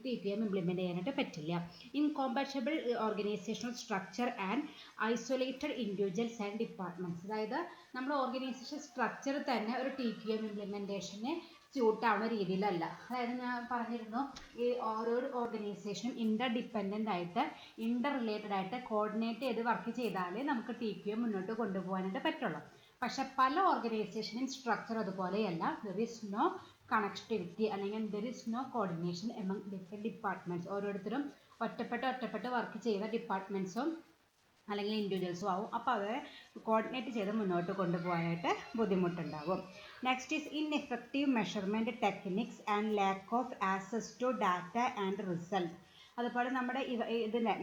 TQM ഇംപ്ലിമെൻറ്റ് ചെയ്യാനായിട്ട് പറ്റില്ല. Incompatible organisational structure and isolated individuals and departments. അതായത് നമ്മുടെ ഓർഗനൈസേഷൻ സ്ട്രക്ചർ തന്നെ ഒരു TQM ഇംപ്ലിമെൻറ്റേഷന് സ്യൂട്ട് ആവുന്ന രീതിയിലല്ല. അതായത് ഞാൻ പറഞ്ഞിരുന്നു, ഈ ഓരോ ഓർഗനൈസേഷനും ഇൻ്റർഡിപ്പെൻഡൻ്റ് ആയിട്ട് റിലേറ്റഡ് ആയിട്ട് കോർഡിനേറ്റ് ചെയ്ത് വർക്ക് ചെയ്താലേ നമുക്ക് TQM മുന്നോട്ട് കൊണ്ടുപോകാനായിട്ട് പറ്റുള്ളൂ. പക്ഷെ പല ഓർഗനൈസേഷനും സ്ട്രക്ചർ അതുപോലെയല്ല. ദർ ഈസ് നോ കണക്ടിവിറ്റി അല്ലെങ്കിൽ there is no coordination among different departments. ഓരോരുത്തരും ഒറ്റപ്പെട്ട് വർക്ക് ചെയ്യുന്ന ഡിപ്പാർട്ട്മെൻറ്റ്സും അല്ലെങ്കിൽ ഇൻഡിവിജ്വൽസും ആവും. അപ്പോൾ അവരെ കോർഡിനേറ്റ് ചെയ്ത് മുന്നോട്ട് കൊണ്ടുപോകാനായിട്ട് ബുദ്ധിമുട്ടുണ്ടാകും. Next is ineffective measurement techniques and lack of access to data and result. അതുപോലെ നമ്മുടെ ഇതിൻ്റെ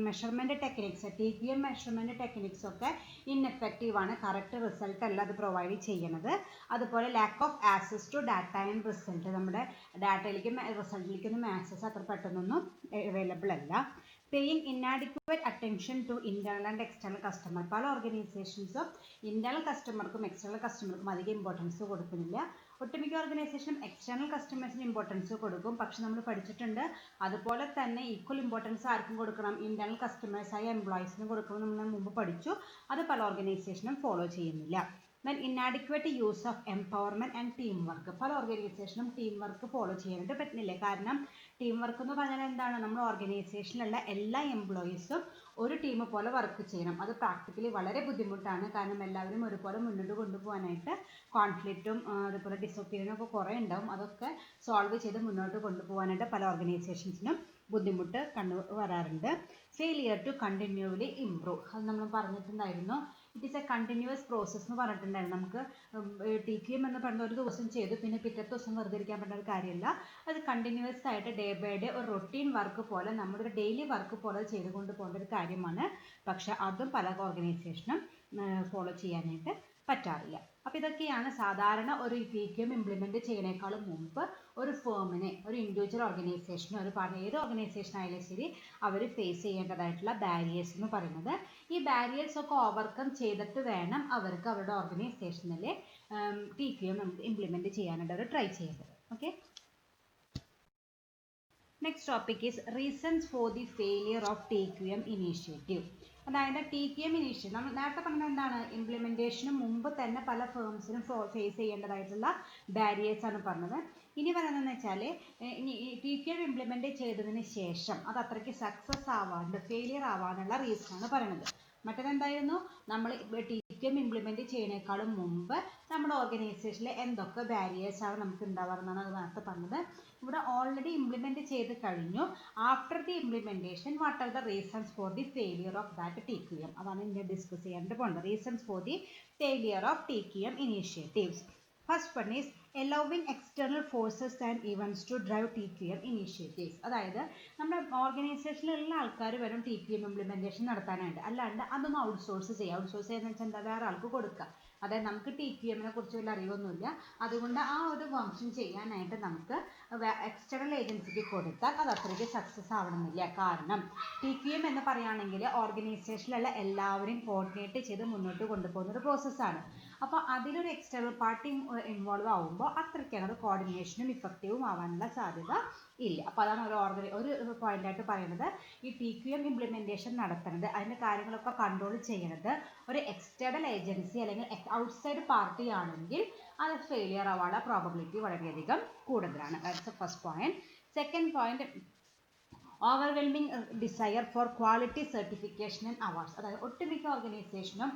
measurement techniques TQM measurement techniques ഒക്കെ ഇൻഎഫക്റ്റീവ് ആണ്, കറക്റ്റ് റിസൾട്ട് അല്ല അത് പ്രൊവൈഡ് ചെയ്യണത്. അതുപോലെ lack of access to data and result, നമ്മുടെ ഡാറ്റയിലേക്കും റിസൾട്ടിലേക്കൊന്നും ആക്സസ് അത്ര പെട്ടെന്നൊന്നും അവൈലബിൾ അല്ല. Paying inadequate attention to internal and external customer, പല ഓർഗനൈസേഷൻസും ഇന്റേണൽ കസ്റ്റമർക്കും എക്സ്റ്റേണൽ കസ്റ്റമർക്കും അധികം ഇമ്പോർട്ടൻസ് കൊടുക്കുന്നില്ല. ഒട്ടുമിക്ക ഓർഗനൈസേഷനും എക്സ്റ്റേണൽ കസ്റ്റമേഴ്സിന് ഇമ്പോർട്ടൻസ് കൊടുക്കും. പക്ഷെ നമ്മൾ പഠിച്ചിട്ടുണ്ട് അതുപോലെ തന്നെ ഈക്വൽ ഇമ്പോർട്ടൻസ് ആർക്കും കൊടുക്കണം, ഇന്റേണൽ കസ്റ്റമേഴ്സായ എംപ്ലോയീസിന് കൊടുക്കണം നമ്മൾ മുമ്പ് പഠിച്ചു. അത് പല ഓർഗനൈസേഷനും ഫോളോ ചെയ്യുന്നില്ല. then inadequate use of empowerment and team work, പല ഓർഗനൈസേഷനും ടീം വർക്ക് ഫോളോ ചെയ്യാനായിട്ട് പറ്റുന്നില്ല. കാരണം ടീം വർക്ക് എന്ന് പറഞ്ഞാൽ എന്താണ്, നമ്മൾ ഓർഗനൈസേഷനിലുള്ള എല്ലാ എംപ്ലോയീസും ഒരു ടീം പോലെ വർക്ക് ചെയ്യണം. അത് പ്രാക്ടിക്കലി വളരെ ബുദ്ധിമുട്ടാണ്. കാരണം എല്ലാവരും ഒരുപോലെ മുന്നോട്ട് കൊണ്ടുപോകാനായിട്ട് കോൺഫ്ലിക്റ്റും അതുപോലെ ഡിസൊപ്പീനിയനും ഒക്കെ കുറേ ഉണ്ടാവും. അതൊക്കെ സോൾവ് ചെയ്ത് മുന്നോട്ട് കൊണ്ടുപോകാനായിട്ട് പല ഓർഗനൈസേഷൻസിനും ബുദ്ധിമുട്ട് വരാറുണ്ട്. ഫെയിലിയർ ടു കണ്ടിന്യൂവലി ഇംപ്രൂവ്, അത് നമ്മൾ പറഞ്ഞിട്ടുണ്ടായിരുന്നു. It is A continuous process എന്ന് പറഞ്ഞിട്ടുണ്ടായിരുന്നു. നമുക്ക് TQM എന്ന് പറഞ്ഞ ഒരു ദിവസം ചെയ്തു പിന്നെ പിറ്റത്തെ ദിവസം വെറുതെ ഇരിക്കാൻ പറ്റുന്ന ഒരു കാര്യമല്ല. അത് കണ്ടിന്യൂസ് ആയിട്ട് ഡേ ബൈ ഡേ ഒരു റൊട്ടീൻ വർക്ക് പോലെ, നമ്മുടെ ഒരു ഡെയിലി വർക്ക് പോലെ ചെയ്തുകൊണ്ട് പോകേണ്ട ഒരു കാര്യമാണ്. പക്ഷെ അതും പല ഓർഗനൈസേഷനും ഫോളോ ചെയ്യാനായിട്ട് പറ്റാറില്ല. അപ്പോൾ ഇതൊക്കെയാണ് സാധാരണ ഒരു TQM ഇംപ്ലിമെൻറ്റ് ചെയ്യുന്നതിനേക്കാളും മുമ്പ് ഒരു ഫേമിനെ, ഒരു ഇൻഡിവിജ്വൽ ഓർഗനൈസേഷനോ ഒരു ഏത് ഓർഗനൈസേഷൻ ആയാലും ശരി അവർ ഫേസ് ചെയ്യേണ്ടതായിട്ടുള്ള ബാരിയേഴ്സ് എന്ന് പറയുന്നത്. ഈ ബാരിയേഴ്സ് ഒക്കെ ഓവർകം ചെയ്തിട്ട് വേണം അവർക്ക് അവരുടെ ഓർഗനൈസേഷനിൽ TQM ഇംപ്ലിമെൻറ്റ് ചെയ്യാനായിട്ട് അവർ ട്രൈ ചെയ്യേണ്ടത്. Okay, next topic is reasons for the failure of TQM initiative. അതായത് TQM ഇനീഷ്യേറ്റീവ് നമ്മൾ നേരത്തെ പറഞ്ഞത് എന്താണ്, ഇംപ്ലിമെൻറ്റേഷന് മുമ്പ് തന്നെ പല ഫേംസിനും ഫേസ് ചെയ്യേണ്ടതായിട്ടുള്ള ബാരിയേഴ്സ് ആണ് പറഞ്ഞത്. ഇനി പറയുന്നതെന്ന് വെച്ചാൽ TQM ഇംപ്ലിമെൻറ്റ് ചെയ്തതിന് ശേഷം അത് അത്രയ്ക്ക് സക്സസ് ആവാണ്ട് ഫെയിലിയർ ആവാനുള്ള റീസൺ ആണ് പറയുന്നത്. മറ്റേതെന്തായിരുന്നു, നമ്മൾ TQM ഇംപ്ലിമെൻറ്റ് ചെയ്യുന്നതിനേക്കാളും മുമ്പ് നമ്മുടെ ഓർഗനൈസേഷനിൽ എന്തൊക്കെ ബാരിയേഴ്സ് ആണ് നമുക്ക് ഉണ്ടാവാറെന്നാണ് അത് നേരത്തെ പറഞ്ഞത്. ഇവിടെ ഓൾറെഡി ഇംപ്ലിമെൻറ്റ് ചെയ്ത് കഴിഞ്ഞു. After the implementation what are the reasons for the failure of that TQM, അതാണ് ഇന്ന് ഡിസ്കസ് ചെയ്യാനായിട്ട് പോകുന്നത്. Reasons for the failure of TQM initiatives. First one is allowing external forces and events to drive TQM initiatives. അതായത് നമ്മുടെ ഓർഗനൈസേഷനിലുള്ള ആൾക്കാർ വരും TQM implementation നടത്താനായിട്ട്, അല്ലാണ്ട് അതൊന്ന് ഔട്ട്സോഴ്സ് ചെയ്യുക. ഔട്ട്സോഴ്സ് ചെയ്യുന്ന വെച്ചാൽ എന്താ, വേറെ ആൾക്ക് കൊടുക്കുക. അതായത് നമുക്ക് TQMനെ കുറിച്ച് വലിയ അറിവൊന്നുമില്ല, അതുകൊണ്ട് ആ ഒരു ഫംഗ്ഷൻ ചെയ്യാനായിട്ട് നമുക്ക് എക്സ്റ്റേണൽ ഏജൻസിക്ക് കൊടുത്താൽ അത് അത്രയ്ക്ക് സക്സസ് ആവണമെന്നില്ല. കാരണം TQM എന്ന് പറയുകയാണെങ്കിൽ ഓർഗനൈസേഷനിലുള്ള എല്ലാവരെയും കോർഡിനേറ്റ് ചെയ്ത് മുന്നോട്ട് കൊണ്ടുപോകുന്ന ഒരു പ്രോസസ്സാണ്. അപ്പോൾ അതിലൊരു എക്സ്റ്റേണൽ പാർട്ടി ഇൻവോൾവ് ആവുമ്പോൾ അത്രയ്ക്ക് അത് കോർഡിനേഷനും ഇഫക്റ്റീവും ആവാനുള്ള സാധ്യത ഇല്ല. അപ്പോൾ അതാണ് ഒരു പോയിന്റായിട്ട് പറയുന്നത്. ഈ TQM ഇംപ്ലിമെൻറ്റേഷൻ നടത്തുന്നത്, അതിൻ്റെ കാര്യങ്ങളൊക്കെ കൺട്രോൾ ചെയ്യുന്നത് ഒരു എക്സ്റ്റേണൽ ഏജൻസി അല്ലെങ്കിൽ ഔട്ട്സൈഡ് പാർട്ടി ആണെങ്കിൽ അത് ഫെയിലിയർ ആവാനുള്ള പ്രോബബിലിറ്റി വളരെയധികം കൂടുതലാണ്. That's the first point. Second point, overwhelming desire for quality certification and awards. അതായത് ഒട്ടുമിക്ക ഓർഗനൈസേഷനും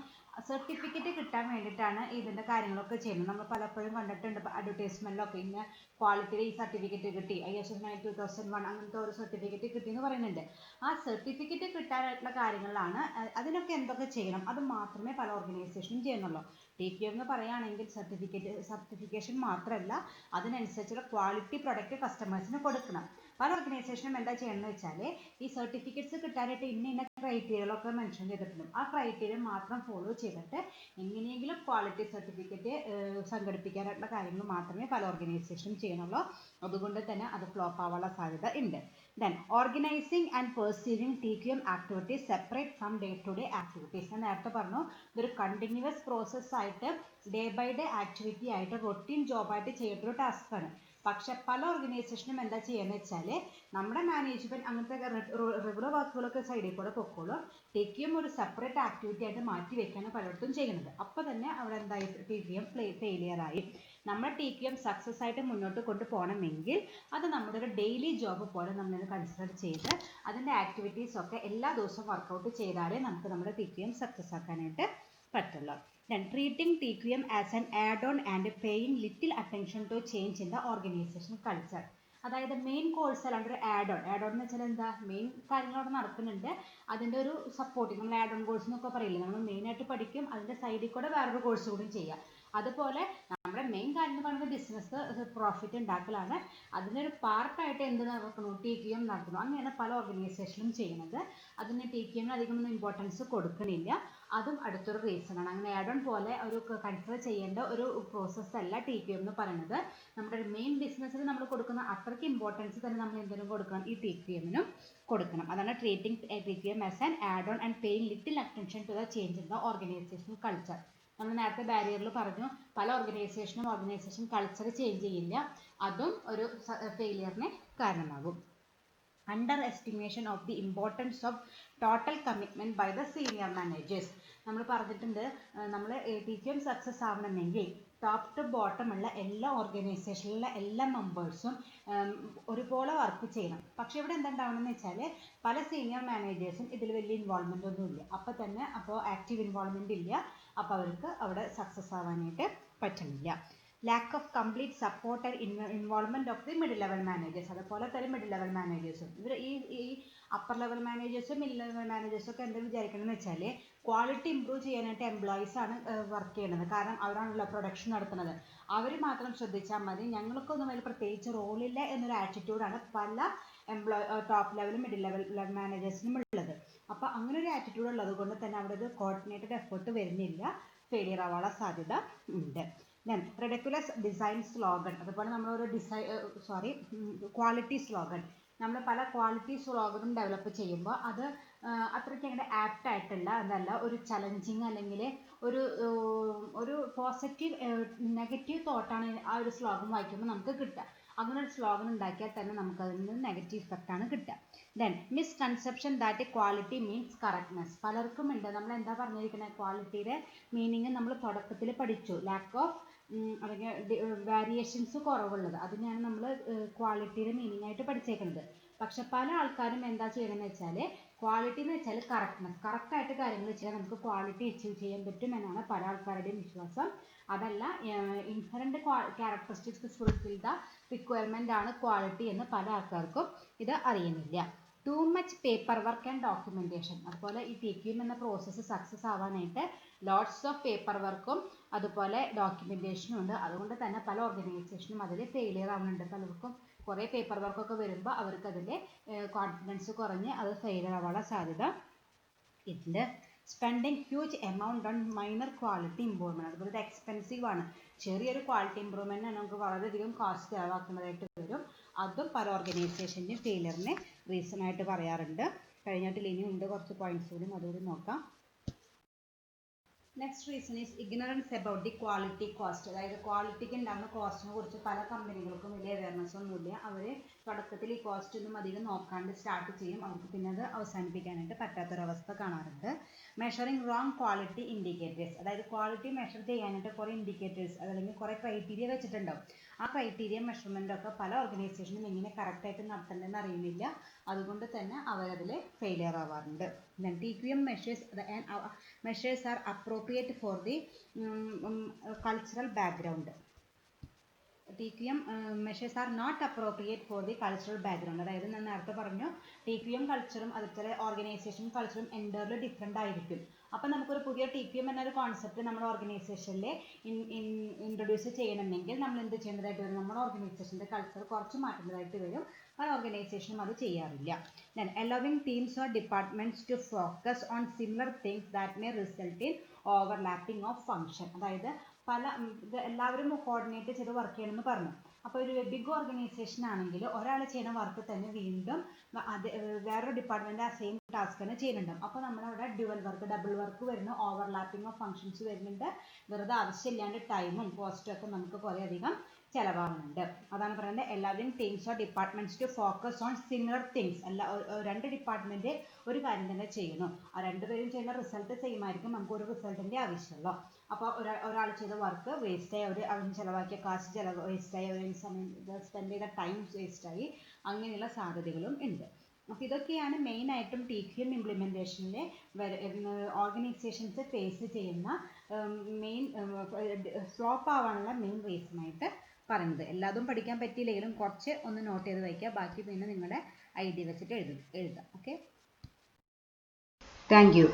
സർട്ടിഫിക്കറ്റ് കിട്ടാൻ വേണ്ടിയിട്ടാണ് ഇതിൻ്റെ കാര്യങ്ങളൊക്കെ ചെയ്യുന്നത്. നമ്മൾ പലപ്പോഴും കണ്ടിട്ടുണ്ട് അഡ്വർടൈസ്മെൻറ്റിലൊക്കെ ഇന്ന ക്വാളിറ്റിയിൽ ഈ സർട്ടിഫിക്കറ്റ് കിട്ടി, ISO 2001 അങ്ങനത്തെ ഒരു സർട്ടിഫിക്കറ്റ് കിട്ടി എന്ന് പറയുന്നുണ്ട്. ആ സർട്ടിഫിക്കറ്റ് കിട്ടാനായിട്ടുള്ള കാര്യങ്ങളിലാണ് അതിനൊക്കെ എന്തൊക്കെ ചെയ്യണം അത് മാത്രമേ പല ഓർഗനൈസേഷനും ചെയ്യുന്നുള്ളൂ. TQM എന്ന് പറയുകയാണെങ്കിൽ സർട്ടിഫിക്കേഷൻ മാത്രമല്ല, അതിനനുസരിച്ചുള്ള ക്വാളിറ്റി പ്രൊഡക്റ്റ് കസ്റ്റമേഴ്സിന് കൊടുക്കണം. പല ഓർഗനൈസേഷനും എന്താ ചെയ്യണമെന്ന് വെച്ചാൽ ഈ സർട്ടിഫിക്കറ്റ്സ് കിട്ടാനായിട്ട് ഇന്ന ക്രൈറ്റീരിയകളൊക്കെ മെൻഷൻ ചെയ്തിട്ടുണ്ട്. ആ ക്രൈറ്റീരിയ മാത്രം ഫോളോ ചെയ്തിട്ട് എങ്ങനെയെങ്കിലും ക്വാളിറ്റി സർട്ടിഫിക്കറ്റ് സംഘടിപ്പിക്കാനായിട്ടുള്ള കാര്യങ്ങൾ മാത്രമേ പല ഓർഗനൈസേഷനും ചെയ്യുന്നുള്ളൂ. അതുകൊണ്ട് തന്നെ അത് ഫ്ലോപ്പ് ആവാനുള്ള സാധ്യത ഉണ്ട്. Then organising and perceiving TQM activities separate from day to day activities. ഞാൻ നേരത്തെ പറഞ്ഞു ഇതൊരു കണ്ടിന്യൂസ് പ്രോസസ് ആയിട്ട് ഡേ ബൈ ഡേ ആക്ടിവിറ്റി ആയിട്ട് റൊട്ടീൻ ജോബായിട്ട് ചെയ്യേണ്ട ഒരു ടാസ്ക്കാണ്. പക്ഷെ പല ഓർഗനൈസേഷനും എന്താ ചെയ്യുന്നത് വെച്ചാൽ നമ്മുടെ മാനേജ്മെൻറ്റ് അങ്ങനത്തെ റെഗുലർ വർക്കുകളൊക്കെ സൈഡിൽ കൂടെ പൊക്കോളും, TQM ഒരു സെപ്പറേറ്റ് ആക്ടിവിറ്റി ആയിട്ട് മാറ്റി വെക്കാണ് പലയിടത്തും ചെയ്യുന്നത്. അപ്പോൾ തന്നെ അവിടെ എന്തായി TQM ഫെയിലിയർ ആയി. നമ്മുടെ TQM സക്സസ് ആയിട്ട് മുന്നോട്ട് കൊണ്ടുപോകണമെങ്കിൽ അത് നമ്മുടെ ഒരു ഡെയിലി ജോബ് പോലെ നമ്മളിത് കൺസിഡർ ചെയ്ത് അതിൻ്റെ ആക്ടിവിറ്റീസ് ഒക്കെ എല്ലാ ദിവസവും വർക്കൗട്ട് ചെയ്താലേ നമുക്ക് നമ്മുടെ TQM സക്സസ് ആക്കാനായിട്ട് പറ്റുള്ളൂ. Then treating TQM as an add-on and paying little attention to change in the organization culture. അതായത് മെയിൻ കോഴ്സ് അല്ലാണ്ട് ഒരു ആഡ് ഓൺ എന്ന് വെച്ചാൽ എന്താ, മെയിൻ കാര്യങ്ങൾ അവിടെ നടക്കുന്നുണ്ട്, അതിൻ്റെ ഒരു സപ്പോർട്ടിങ്, നമ്മൾ ആഡ് ഓൺ കോഴ്സ് എന്നൊക്കെ പറയില്ലേ, നമ്മൾ മെയിനായിട്ട് പഠിക്കും, അതിൻ്റെ സൈഡിൽ കൂടെ വേറൊരു കോഴ്സ് കൂടി ചെയ്യാം. അതുപോലെ നമ്മുടെ നമ്മുടെ മെയിൻ കാര്യം എന്ന് പറയുന്നത് ബിസിനസ് പ്രോഫിറ്റ് ഉണ്ടാക്കലാണ്. അതിനൊരു പാർട്ടായിട്ട് എന്ത് നടക്കുന്നു, TQM നടത്തുന്നു. അങ്ങനെയാണ് പല ഓർഗനൈസേഷനും ചെയ്യുന്നത്. അതിന് TQM അധികമൊന്നും ഇമ്പോർട്ടൻസ് കൊടുക്കണില്ല. അതും അടുത്തൊരു റീസൺ ആണ്. അങ്ങനെ ആഡ് ഓൺ പോലെ ഒരു കൺസിഡർ ചെയ്യേണ്ട ഒരു പ്രോസസ്സ് അല്ല TQM എന്ന് പറയുന്നത്. നമ്മുടെ മെയിൻ ബിസിനസ്സിൽ നമ്മൾ കൊടുക്കുന്ന അത്രയ്ക്ക് ഇമ്പോർട്ടൻസ് തന്നെ നമ്മൾ എന്തിനും കൊടുക്കണം, ഈ TQM-നും കൊടുക്കണം. അതാണ് treating TQM as an add on and paying little attention to the change in the organisational culture. നമ്മൾ നേരത്തെ ബാരിയറിൽ പറഞ്ഞു, പല ഓർഗനൈസേഷൻ കൾച്ചർ ചേഞ്ച് ചെയ്യില്ല. അതും ഒരു ഫെയിലിയറിന് കാരണമാകും. Underestimation of the importance of total commitment by the senior managers. നമ്മൾ പറഞ്ഞിട്ടുണ്ട്, നമ്മൾ TQM സക്സസ് ആവണമെങ്കിൽ ടോപ്പ് ടു ബോട്ടം ഉള്ള എല്ലാ ഓർഗനൈസേഷനിലുള്ള എല്ലാ മെമ്പേഴ്സും ഒരുപോലെ വർക്ക് ചെയ്യണം. പക്ഷെ ഇവിടെ എന്തുണ്ടാവണമെന്ന് വെച്ചാൽ പല സീനിയർ മാനേജേഴ്സും ഇതിൽ വലിയ ഇൻവോൾവ്മെൻ്റ് ഒന്നും ഇല്ല. അപ്പോൾ ആക്റ്റീവ് ഇൻവോൾവ്മെൻ്റ് ഇല്ല. അപ്പോൾ അവർക്ക് അവിടെ സക്സസ് ആവാനായിട്ട് പറ്റുന്നില്ല. Lack of complete support and involvement of the middle level managers. അതുപോലെ തന്നെ മിഡിൽ ലെവൽ മാനേജേഴ്സും ഇവർ ഈ അപ്പർ ലെവൽ മാനേജേഴ്സും മിഡിൽ ലെവൽ മാനേജേഴ്സും ഒക്കെ എന്താ വിചാരിക്കണമെന്ന് വെച്ചാൽ ക്വാളിറ്റി ഇമ്പ്രൂവ് ചെയ്യാനായിട്ട് എംപ്ലോയീസ് ആണ് വർക്ക് ചെയ്യുന്നത്. കാരണം അവരാണല്ലോ പ്രൊഡക്ഷൻ നടത്തുന്നത്. അവർ മാത്രം ശ്രദ്ധിച്ചാൽ മതി, ഞങ്ങൾക്കൊന്നും അതിൽ പ്രത്യേകിച്ച് റോളില്ല എന്നൊരു ആറ്റിറ്റ്യൂഡാണ് പല ടോപ്പ് ലെവലും മിഡിൽ ലെവൽ മാനേജേഴ്സിനും ഉള്ളത്. അപ്പോൾ അങ്ങനെ ഒരു ആറ്റിറ്റ്യൂഡ് ഉള്ളത് കൊണ്ട് തന്നെ അവിടെ ഒരു കോർഡിനേറ്റഡ് എഫേർട്ട് വരുന്നില്ല. ഫെയിലിയർ ആവാനുള്ള സാധ്യത ഉണ്ട്. Then ridiculous design slogan. അതുപോലെ നമ്മളൊരു ക്വാളിറ്റി സ്ലോഗൻ. നമ്മൾ പല ക്വാളിറ്റി സ്ലോഗനും ഡെവലപ്പ് ചെയ്യുമ്പോൾ അത് അത്രയ്ക്ക് അങ്ങനെ ആപ്റ്റ് ആയിട്ടുള്ള അതല്ല, ഒരു ചലഞ്ചിങ് അല്ലെങ്കിൽ ഒരു പോസിറ്റീവ് നെഗറ്റീവ് തോട്ടാണ് ആ ഒരു സ്ലോഗൻ വായിക്കുമ്പോൾ നമുക്ക് കിട്ടുക. അങ്ങനെ ഒരു സ്ലോഗൻ ഉണ്ടാക്കിയാൽ തന്നെ നമുക്ക് അതിൽ നിന്ന് നെഗറ്റീവ് ഇഫക്റ്റ് ആണ് കിട്ടുക. Then misconception that quality means correctness. പലർക്കും ഉണ്ട്, നമ്മൾ എന്താ പറഞ്ഞിരിക്കുന്നത്, ക്വാളിറ്റിയുടെ മീനിങ് നമ്മൾ തുടക്കത്തിൽ പഠിച്ചു, ലാക്ക് ഓഫ് അല്ലെങ്കിൽ വേരിയേഷൻസ് കുറവുള്ളത്. അതിനെയാണ് നമ്മൾ ക്വാളിറ്റിയുടെ മീനിങ് ആയിട്ട് പഠിച്ചേക്കുന്നത്. പക്ഷെ പല ആൾക്കാരും എന്താ ചെയ്യണമെന്ന് വെച്ചാൽ ക്വാളിറ്റി എന്ന് വെച്ചാൽ കറക്റ്റ്നെസ്, കറക്റ്റായിട്ട് കാര്യങ്ങൾ വെച്ചാൽ നമുക്ക് ക്വാളിറ്റി അച്ചീവ് ചെയ്യാൻ പറ്റും എന്നാണ് പല ആൾക്കാരുടെയും വിശ്വാസം. അതല്ല, inherent characteristics fulfil the requirement ആണ് ക്വാളിറ്റി എന്ന് പല ആൾക്കാർക്കും ഇത് അറിയുന്നില്ല. Too much paper work and documentation. അതുപോലെ ഈ TQM എന്ന പ്രോസസ്സ് സക്സസ് ആവാനായിട്ട് ലോട്ട്സ് ഓഫ് പേപ്പർ വർക്കും അതുപോലെ ഡോക്യുമെന്റേഷനും ഉണ്ട്. അതുകൊണ്ട് തന്നെ പല ഓർഗനൈസേഷനും അതിൽ ഫെയിലിയർ ആവുന്നുണ്ട്. പലർക്കും കുറേ പേപ്പർ വർക്കൊക്കെ വരുമ്പോൾ അവർക്ക് അതിൻ്റെ കോൺഫിഡൻസ് കുറഞ്ഞ് അത് ഫെയിലിയർ ആവാനുള്ള സാധ്യത ഉണ്ട്. Spending huge amount on minor quality improvement. അതുപോലെ ഇത് എക്സ്പെൻസീവ് ആണ്. ചെറിയൊരു ക്വാളിറ്റി ഇമ്പ്രൂവ്മെൻറ്റിന് നമുക്ക് വളരെയധികം കാസ്റ്റ് ചിലവാക്കുന്നതായിട്ട് വരും. അതും പല ഓർഗനൈസേഷൻ്റെയും ഫെയിലിയറിന് റീസൺ ആയിട്ട് പറയാറുണ്ട്. കഴിഞ്ഞിട്ട് ഇനിയും ഉണ്ട് കുറച്ച് പോയിന്റ്സ് കൂടി, അതുകൂടി നോക്കാം. Next reason is ignorance about the quality cost. അതായത് ക്വാളിറ്റിക്ക് ഉണ്ടാകുന്ന കോസ്റ്റിനെ കുറിച്ച് പല കമ്പനികൾക്കും വലിയ അവയർനെസ് ഒന്നുമില്ല. അവർ തുടക്കത്തിൽ ഈ കോസ്റ്റ് ഒന്നും അധികം നോക്കാണ്ട് സ്റ്റാർട്ട് ചെയ്യും. അവർക്ക് പിന്നെ അത് അവസാനിപ്പിക്കാനായിട്ട് പറ്റാത്തൊരവസ്ഥ കാണാറുണ്ട്. Measuring wrong quality indicators. അതായത് ക്വാളിറ്റി മെഷർ ചെയ്യാനായിട്ട് കുറേ ഇൻഡിക്കേറ്റേഴ്സ് അല്ലെങ്കിൽ കുറേ ക്രൈറ്റീരിയ വെച്ചിട്ടുണ്ടാവും. ആ ക്രൈറ്റീരിയ മെഷർമെൻ്റ് ഒക്കെ പല ഓർഗനൈസേഷനും എങ്ങനെ കറക്റ്റായിട്ട് നടത്തേണ്ടതെന്ന് അറിയുന്നില്ല. അതുകൊണ്ട് തന്നെ അവരതിൽ failure ആവാറുണ്ട്. Then TQM measures are appropriate for the cultural background. TQM measures are not appropriate for the cultural background. അതായത് ഞാൻ നേരത്തെ പറഞ്ഞു, TQM കൾച്ചറും അതുപോലെ ഓർഗനൈസേഷൻ കൾച്ചറും എൻ്റർലി ഡിഫറെൻ്റ് ആയിരിക്കും. അപ്പം നമുക്കൊരു പുതിയ TQM എന്നൊരു കോൺസെപ്റ്റ് നമ്മുടെ ഓർഗനൈസേഷനിൽ ഇൻട്രൊഡ്യൂസ് ചെയ്യണമെങ്കിൽ നമ്മൾ എന്ത് ചെയ്യേണ്ടതായിട്ട് വരും, നമ്മുടെ ഓർഗനൈസേഷൻ്റെ കൾച്ചർ കുറച്ച് മാറ്റേണ്ടതായിട്ട് വരും. പല ഓർഗനൈസേഷനും അത് ചെയ്യാറില്ല. Then allowing teams or departments to focus on similar things that may result in overlapping of function. അതായത് എല്ലാവരും കോർഡിനേറ്റ് ചെയ്ത് വർക്ക് ചെയ്യണമെന്ന് പറഞ്ഞു. അപ്പോൾ ഒരു ബിഗ് ഓർഗനൈസേഷൻ ആണെങ്കിൽ ഒരാൾ ചെയ്യുന്ന വർക്ക് തന്നെ വീണ്ടും വേറൊരു ഡിപ്പാർട്ട്മെന്റ് ആ സെയിം ടാസ്ക് തന്നെ ചെയ്യുന്നുണ്ടാവും. അപ്പോൾ നമ്മളവിടെ ഡബിൾ വർക്ക് വരുന്ന ഓവർലാപ്പിംഗ് ഓഫ് ഫങ്ഷൻസ് വരുന്നുണ്ട്. വെറുതെ ആവശ്യമില്ലാണ്ട് ടൈമും കോസ്റ്റും ഒക്കെ നമുക്ക് കുറേ അധികം ചിലവാകുന്നുണ്ട്. അതാണ് പറയുന്നത് allowing teams or departments to focus on similar things. രണ്ട് ഡിപ്പാർട്ട്മെന്റ് ഒരു കാര്യം തന്നെ ചെയ്യുന്നു, ആ രണ്ടുപേരും ചെയ്യുന്ന റിസൾട്ട് സെയിം ആയിരിക്കും, നമുക്ക് ഒരു റിസൾട്ടിന്റെ ആവശ്യമുള്ളൂ. അപ്പോൾ ഒരാൾ ചെയ്ത വർക്ക് വേസ്റ്റായി, അവന് ചിലവാക്കിയ കാശ് വേസ്റ്റായി, സമയം സ്പെൻഡ് ചെയ്ത ടൈം വേസ്റ്റായി, അങ്ങനെയുള്ള സാധ്യതകളും ഉണ്ട്. അപ്പോൾ ഇതൊക്കെയാണ് മെയിനായിട്ടും TQM ഇംപ്ലിമെൻറ്റേഷനിൽ ഓർഗനൈസേഷൻസ് ഫേസ് ചെയ്യുന്ന മെയിൻ ഫ്ലോപ്പ് ആവാനുള്ള മെയിൻ റീസണായിട്ട് പറയുന്നത്. എല്ലാതും പഠിക്കാൻ പറ്റിയില്ലെങ്കിലും കുറച്ച് ഒന്ന് നോട്ട് ചെയ്ത് വയ്ക്കുക, ബാക്കി പിന്നെ നിങ്ങളുടെ ഐഡിയ വെച്ചിട്ട് എഴുതാം. Okay, thank you.